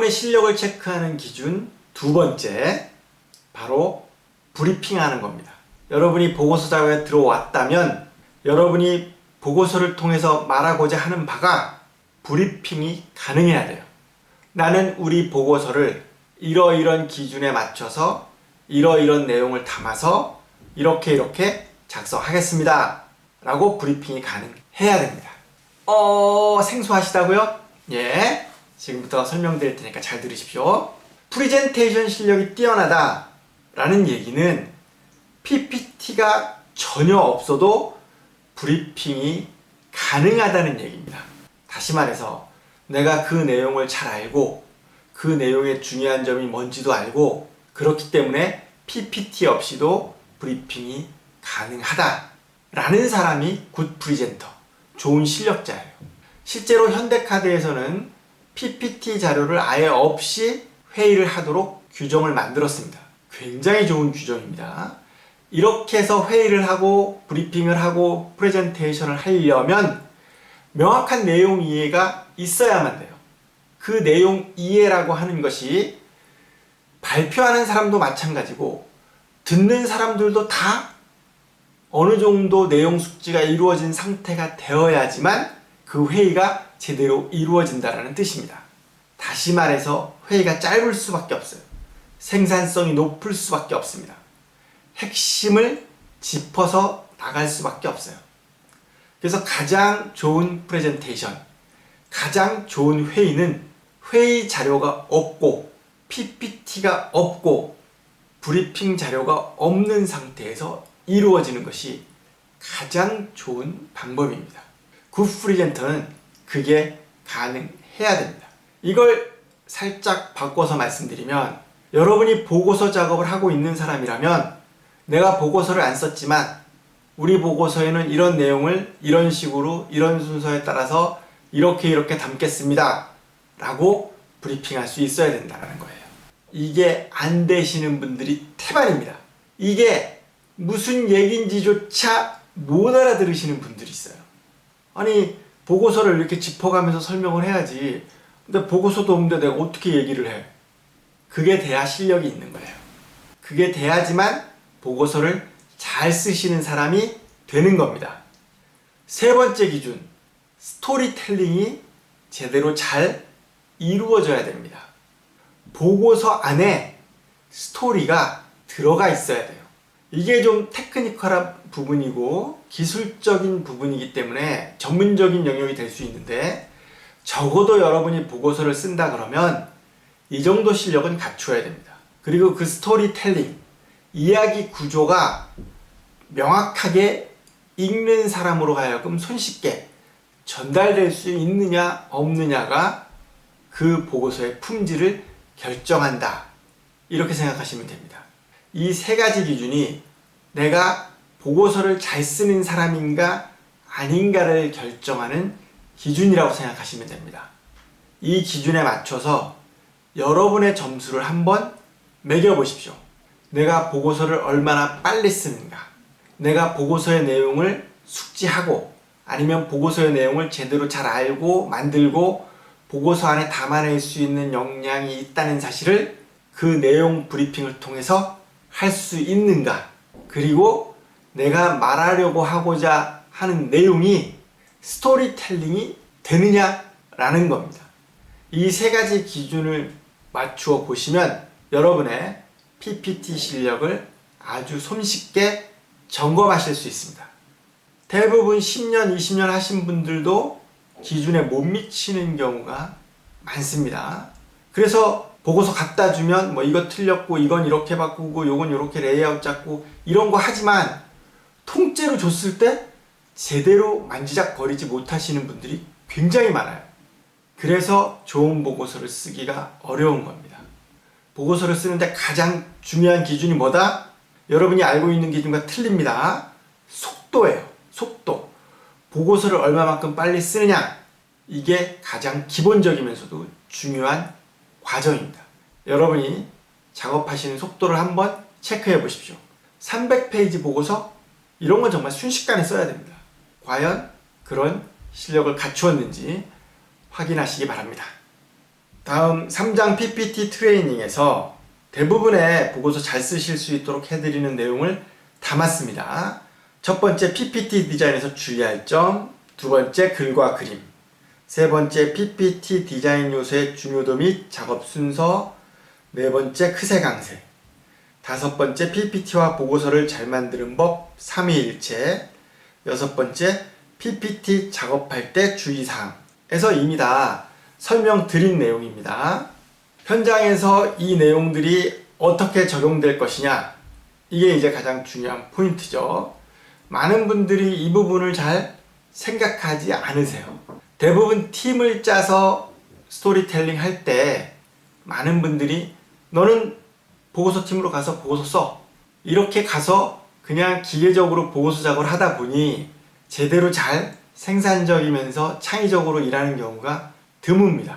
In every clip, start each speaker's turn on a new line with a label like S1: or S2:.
S1: 여러분의 실력을 체크하는 기준 두 번째, 바로 브리핑하는 겁니다. 여러분이 보고서 작업에 들어왔다면 여러분이 보고서를 통해서 말하고자 하는 바가 브리핑이 가능해야 돼요. 나는 우리 보고서를 이러이런 기준에 맞춰서 이러이런 내용을 담아서 이렇게 작성하겠습니다 라고 브리핑이 가능해야 됩니다. 생소하시다고요? 예, 지금부터 설명드릴 테니까 잘 들으십시오. 프레젠테이션 실력이 뛰어나다 라는 얘기는 PPT가 전혀 없어도 브리핑이 가능하다는 얘기입니다. 다시 말해서 내가 그 내용을 잘 알고 그 내용의 중요한 점이 뭔지도 알고 그렇기 때문에 PPT 없이도 브리핑이 가능하다 라는 사람이 굿 프리젠터, 좋은 실력자예요. 실제로 현대카드에서는 PPT 자료를 아예 없이 회의를 하도록 규정을 만들었습니다. 굉장히 좋은 규정입니다. 이렇게 해서 회의를 하고 브리핑을 하고 프레젠테이션을 하려면 명확한 내용 이해가 있어야만 돼요. 그 내용 이해라고 하는 것이 발표하는 사람도 마찬가지고 듣는 사람들도 다 어느 정도 내용 숙지가 이루어진 상태가 되어야지만 그 회의가 제대로 이루어진다는 뜻입니다. 다시 말해서 회의가 짧을 수밖에 없어요. 생산성이 높을 수밖에 없습니다. 핵심을 짚어서 나갈 수밖에 없어요. 그래서 가장 좋은 프레젠테이션, 가장 좋은 회의는 회의 자료가 없고 PPT가 없고 브리핑 자료가 없는 상태에서 이루어지는 것이 가장 좋은 방법입니다. 굿 프리젠터는 그게 가능해야 됩니다. 이걸 살짝 바꿔서 말씀드리면 여러분이 보고서 작업을 하고 있는 사람이라면 내가 보고서를 안 썼지만 우리 보고서에는 이런 내용을 이런 식으로 이런 순서에 따라서 이렇게 담겠습니다 라고 브리핑할 수 있어야 된다는 거예요. 이게 안 되시는 분들이 태반입니다. 이게 무슨 얘기인지조차 못 알아들으시는 분들이 있어요. 아니 보고서를 이렇게 짚어가면서 설명을 해야지 근데 보고서도 없는데 내가 어떻게 얘기를 해? 그게 돼야 실력이 있는 거예요. 그게 돼야지만 보고서를 잘 쓰시는 사람이 되는 겁니다. 세 번째 기준, 스토리텔링이 제대로 잘 이루어져야 됩니다. 보고서 안에 스토리가 들어가 있어야 돼요. 이게 좀 테크니컬한 부분이고 기술적인 부분이기 때문에 전문적인 영역이 될 수 있는데 적어도 여러분이 보고서를 쓴다 그러면 이 정도 실력은 갖추어야 됩니다. 그리고 그 스토리텔링, 이야기 구조가 명확하게 읽는 사람으로 하여금 손쉽게 전달될 수 있느냐 없느냐가 그 보고서의 품질을 결정한다. 이렇게 생각하시면 됩니다. 이 세 가지 기준이 내가 보고서를 잘 쓰는 사람인가 아닌가를 결정하는 기준이라고 생각하시면 됩니다. 이 기준에 맞춰서 여러분의 점수를 한번 매겨보십시오. 내가 보고서를 얼마나 빨리 쓰는가, 내가 보고서의 내용을 숙지하고 아니면 보고서의 내용을 제대로 잘 알고 만들고 보고서 안에 담아낼 수 있는 역량이 있다는 사실을 그 내용 브리핑을 통해서 할 수 있는가, 그리고 내가 말하려고 하고자 하는 내용이 스토리텔링이 되느냐라는 겁니다. 이 세 가지 기준을 맞추어 보시면 여러분의 PPT 실력을 아주 손쉽게 점검하실 수 있습니다. 대부분 10년, 20년 하신 분들도 기준에 못 미치는 경우가 많습니다. 그래서 보고서 갖다 주면 뭐 이거 틀렸고 이건 이렇게 바꾸고 요건 이렇게 레이아웃 잡고 이런 거 하지만 통째로 줬을 때 제대로 만지작거리지 못하시는 분들이 굉장히 많아요. 그래서 좋은 보고서를 쓰기가 어려운 겁니다. 보고서를 쓰는데 가장 중요한 기준이 뭐다? 여러분이 알고 있는 기준과 틀립니다. 속도예요. 속도. 보고서를 얼마만큼 빨리 쓰느냐, 이게 가장 기본적이면서도 중요한 과정입니다. 여러분이 작업하시는 속도를 한번 체크해 보십시오. 300페이지 보고서 이런 건 정말 순식간에 써야 됩니다. 과연 그런 실력을 갖추었는지 확인하시기 바랍니다. 다음 3장 PPT 트레이닝에서 대부분의 보고서 잘 쓰실 수 있도록 해드리는 내용을 담았습니다. 첫 번째 PPT 디자인에서 주의할 점, 두 번째 글과 그림, 세 번째 PPT 디자인 요소의 중요도 및 작업 순서, 네 번째 크세 강세, 다섯 번째 PPT와 보고서를 잘 만드는 법, 삼위일체, 여섯 번째 PPT 작업할 때 주의사항에서 이미 다 설명드린 내용입니다. 현장에서 이 내용들이 어떻게 적용될 것이냐, 이게 이제 가장 중요한 포인트죠. 많은 분들이 이 부분을 잘 생각하지 않으세요. 대부분 팀을 짜서 스토리텔링 할 때 많은 분들이 너는 보고서 팀으로 가서 보고서 써, 이렇게 가서 그냥 기계적으로 보고서 작업을 하다 보니 제대로 잘 생산적이면서 창의적으로 일하는 경우가 드뭅니다.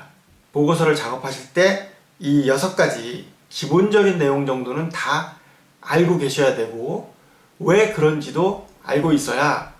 S1: 보고서를 작업하실 때 이 6가지 기본적인 내용 정도는 다 알고 계셔야 되고, 왜 그런지도 알고 있어야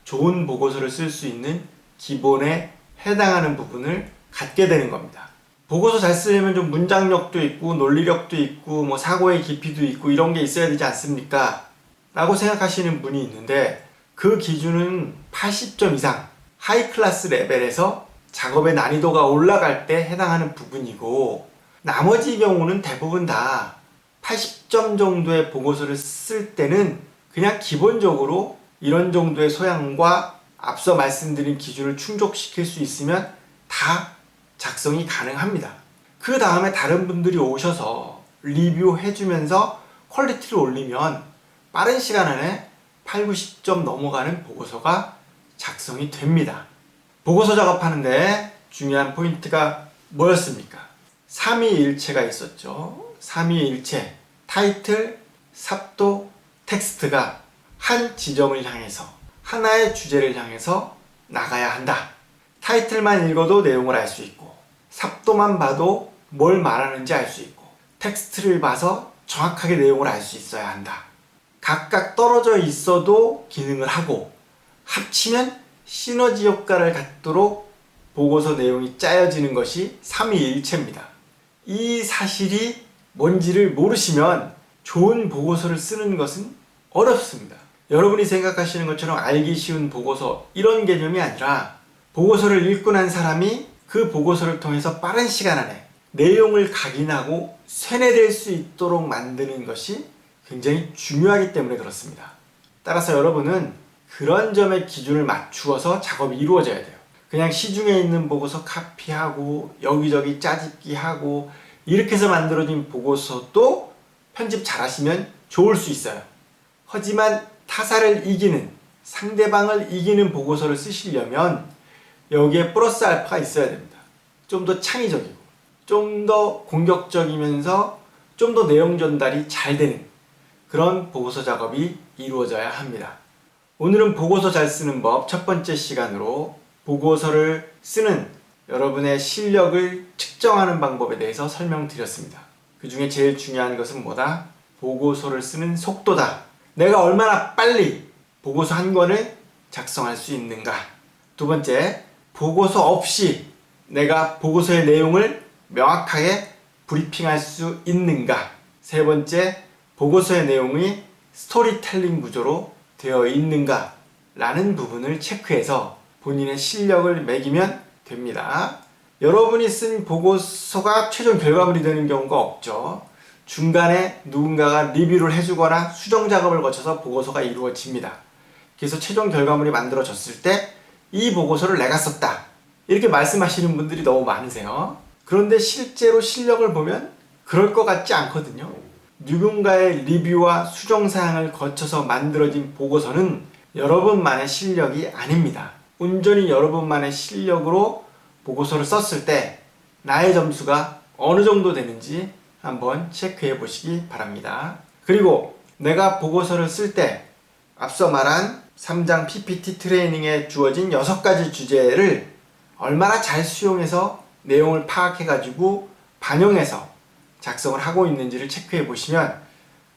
S1: 좋은 보고서를 쓸 수 있는 기본에 해당하는 부분을 갖게 되는 겁니다. 보고서 잘 쓰려면 좀 문장력도 있고 논리력도 있고 뭐 사고의 깊이도 있고 이런 게 있어야 되지 않습니까? 라고 생각하시는 분이 있는데, 그 기준은 80점 이상 하이 클래스 레벨에서 작업의 난이도가 올라갈 때 해당하는 부분이고, 나머지 경우는 대부분 다 80점 정도의 보고서를 쓸 때는 그냥 기본적으로 이런 정도의 소양과 앞서 말씀드린 기준을 충족시킬 수 있으면 다 작성이 가능합니다. 그 다음에 다른 분들이 오셔서 리뷰해주면서 퀄리티를 올리면 빠른 시간 안에 8, 90점 넘어가는 보고서가 작성이 됩니다. 보고서 작업하는데 중요한 포인트가 뭐였습니까? 삼위일체가 있었죠. 삼위일체, 타이틀, 삽도, 텍스트가 한 지점을 향해서, 하나의 주제를 향해서 나가야 한다. 타이틀만 읽어도 내용을 알 수 있고, 삽도만 봐도 뭘 말하는지 알 수 있고, 텍스트를 봐서 정확하게 내용을 알 수 있어야 한다. 각각 떨어져 있어도 기능을 하고, 합치면 시너지 효과를 갖도록 보고서 내용이 짜여지는 것이 삼위일체입니다. 이 사실이 뭔지를 모르시면 좋은 보고서를 쓰는 것은 어렵습니다. 여러분이 생각하시는 것처럼 알기 쉬운 보고서, 이런 개념이 아니라 보고서를 읽고 난 사람이 그 보고서를 통해서 빠른 시간 안에 내용을 각인하고 세뇌될 수 있도록 만드는 것이 굉장히 중요하기 때문에 그렇습니다. 따라서 여러분은 그런 점에 기준을 맞추어서 작업이 이루어져야 돼요. 그냥 시중에 있는 보고서 카피하고 여기저기 짜집기 하고 이렇게 해서 만들어진 보고서도 편집 잘 하시면 좋을 수 있어요. 하지만 타사를 이기는, 상대방을 이기는 보고서를 쓰시려면 여기에 플러스 알파가 있어야 됩니다. 좀 더 창의적이고, 좀 더 공격적이면서 좀 더 내용 전달이 잘 되는 그런 보고서 작업이 이루어져야 합니다. 오늘은 보고서 잘 쓰는 법 첫 번째 시간으로 보고서를 쓰는 여러분의 실력을 측정하는 방법에 대해서 설명드렸습니다. 그 중에 제일 중요한 것은 뭐다? 보고서를 쓰는 속도다. 내가 얼마나 빨리 보고서 한 권을 작성할 수 있는가. 두 번째, 보고서 없이 내가 보고서의 내용을 명확하게 브리핑할 수 있는가. 세 번째, 보고서의 내용이 스토리텔링 구조로 되어 있는가 라는 부분을 체크해서 본인의 실력을 매기면 됩니다. 여러분이 쓴 보고서가 최종 결과물이 되는 경우가 없죠. 중간에 누군가가 리뷰를 해주거나 수정 작업을 거쳐서 보고서가 이루어집니다. 그래서 최종 결과물이 만들어졌을 때 이 보고서를 내가 썼다, 이렇게 말씀하시는 분들이 너무 많으세요. 그런데 실제로 실력을 보면 그럴 것 같지 않거든요. 누군가의 리뷰와 수정사항을 거쳐서 만들어진 보고서는 여러분만의 실력이 아닙니다. 온전히 여러분만의 실력으로 보고서를 썼을 때 나의 점수가 어느 정도 되는지 한번 체크해 보시기 바랍니다. 그리고 내가 보고서를 쓸 때 앞서 말한 3장 PPT 트레이닝에 주어진 6가지 주제를 얼마나 잘 수용해서 내용을 파악해 가지고 반영해서 작성을 하고 있는지를 체크해 보시면,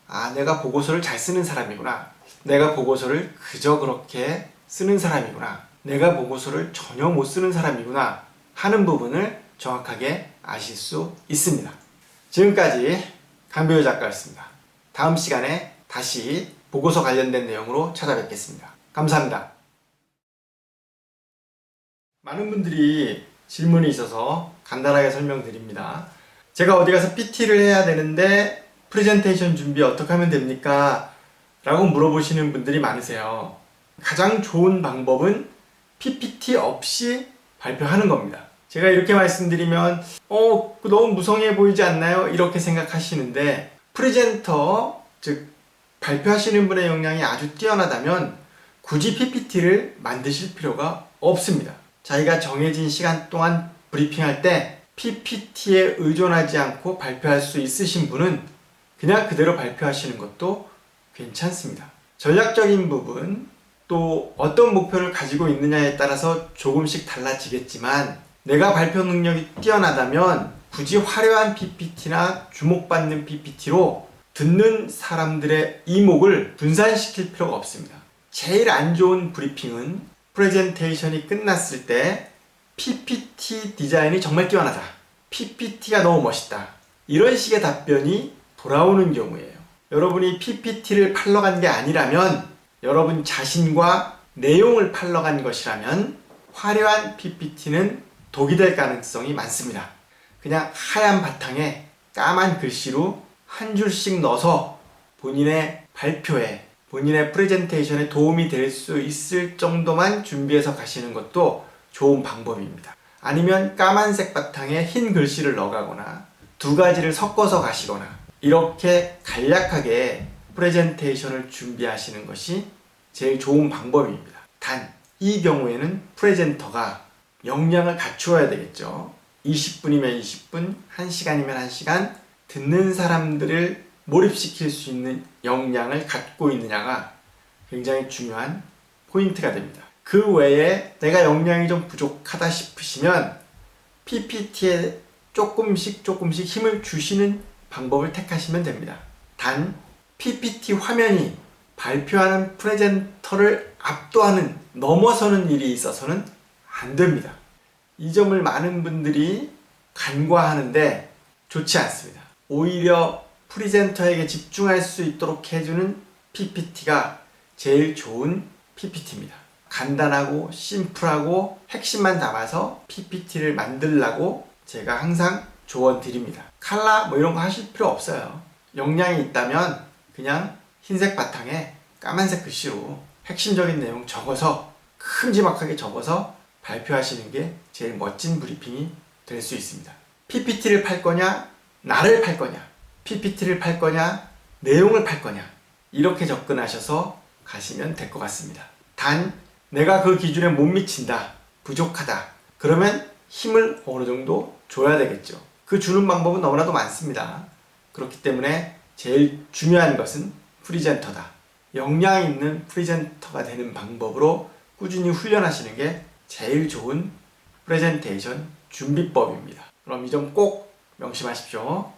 S1: 아, 내가 보고서를 잘 쓰는 사람이구나, 내가 보고서를 그저 그렇게 쓰는 사람이구나, 내가 보고서를 전혀 못 쓰는 사람이구나 하는 부분을 정확하게 아실 수 있습니다. 지금까지 강병효 작가였습니다. 다음 시간에 다시 보고서 관련된 내용으로 찾아뵙겠습니다. 감사합니다. 많은 분들이 질문이 있어서 간단하게 설명드립니다. 제가 어디 가서 PT를 해야 되는데 프레젠테이션 준비 어떻게 하면 됩니까? 라고 물어보시는 분들이 많으세요. 가장 좋은 방법은 PPT 없이 발표하는 겁니다. 제가 이렇게 말씀드리면 너무 무성해 보이지 않나요? 이렇게 생각하시는데 프레젠터, 즉 발표하시는 분의 역량이 아주 뛰어나다면 굳이 PPT를 만드실 필요가 없습니다. 자기가 정해진 시간 동안 브리핑할 때 PPT에 의존하지 않고 발표할 수 있으신 분은 그냥 그대로 발표하시는 것도 괜찮습니다. 전략적인 부분, 또 어떤 목표를 가지고 있느냐에 따라서 조금씩 달라지겠지만 내가 발표 능력이 뛰어나다면 굳이 화려한 PPT나 주목받는 PPT로 듣는 사람들의 이목을 분산시킬 필요가 없습니다. 제일 안 좋은 브리핑은 프레젠테이션이 끝났을 때 PPT 디자인이 정말 뛰어나다, PPT가 너무 멋있다, 이런 식의 답변이 돌아오는 경우예요. 여러분이 PPT를 팔러 간 게 아니라면, 여러분 자신과 내용을 팔러 간 것이라면 화려한 PPT는 독이 될 가능성이 많습니다. 그냥 하얀 바탕에 까만 글씨로 한 줄씩 넣어서 본인의 발표에, 본인의 프레젠테이션에 도움이 될 수 있을 정도만 준비해서 가시는 것도 좋은 방법입니다. 아니면 까만색 바탕에 흰 글씨를 넣어가거나 두 가지를 섞어서 가시거나 이렇게 간략하게 프레젠테이션을 준비하시는 것이 제일 좋은 방법입니다. 단, 이 경우에는 프레젠터가 역량을 갖추어야 되겠죠. 20분이면 20분, 1시간이면 1시간 듣는 사람들을 몰입시킬 수 있는 역량을 갖고 있느냐가 굉장히 중요한 포인트가 됩니다. 그 외에 내가 역량이 좀 부족하다 싶으시면 PPT에 조금씩 힘을 주시는 방법을 택하시면 됩니다. 단, PPT 화면이 발표하는 프레젠터를 압도하는, 넘어서는 일이 있어서는 안 됩니다. 이 점을 많은 분들이 간과하는데 좋지 않습니다. 오히려 프레젠터에게 집중할 수 있도록 해주는 PPT가 제일 좋은 PPT입니다. 간단하고 심플하고 핵심만 담아서 PPT를 만들라고 제가 항상 조언 드립니다. 칼라 이런 거 하실 필요 없어요. 역량이 있다면 그냥 흰색 바탕에 까만색 글씨로 핵심적인 내용 적어서, 큼지막하게 적어서 발표하시는 게 제일 멋진 브리핑이 될 수 있습니다. PPT를 팔 거냐, 나를 팔 거냐, PPT를 팔 거냐, 내용을 팔 거냐, 이렇게 접근하셔서 가시면 될 것 같습니다. 단, 내가 그 기준에 못 미친다, 부족하다, 그러면 힘을 어느 정도 줘야 되겠죠. 그 주는 방법은 너무나도 많습니다. 그렇기 때문에 제일 중요한 것은 프리젠터다. 역량 있는 프리젠터가 되는 방법으로 꾸준히 훈련하시는 게 제일 좋은 프레젠테이션 준비법입니다. 그럼 이 점 꼭 명심하십시오.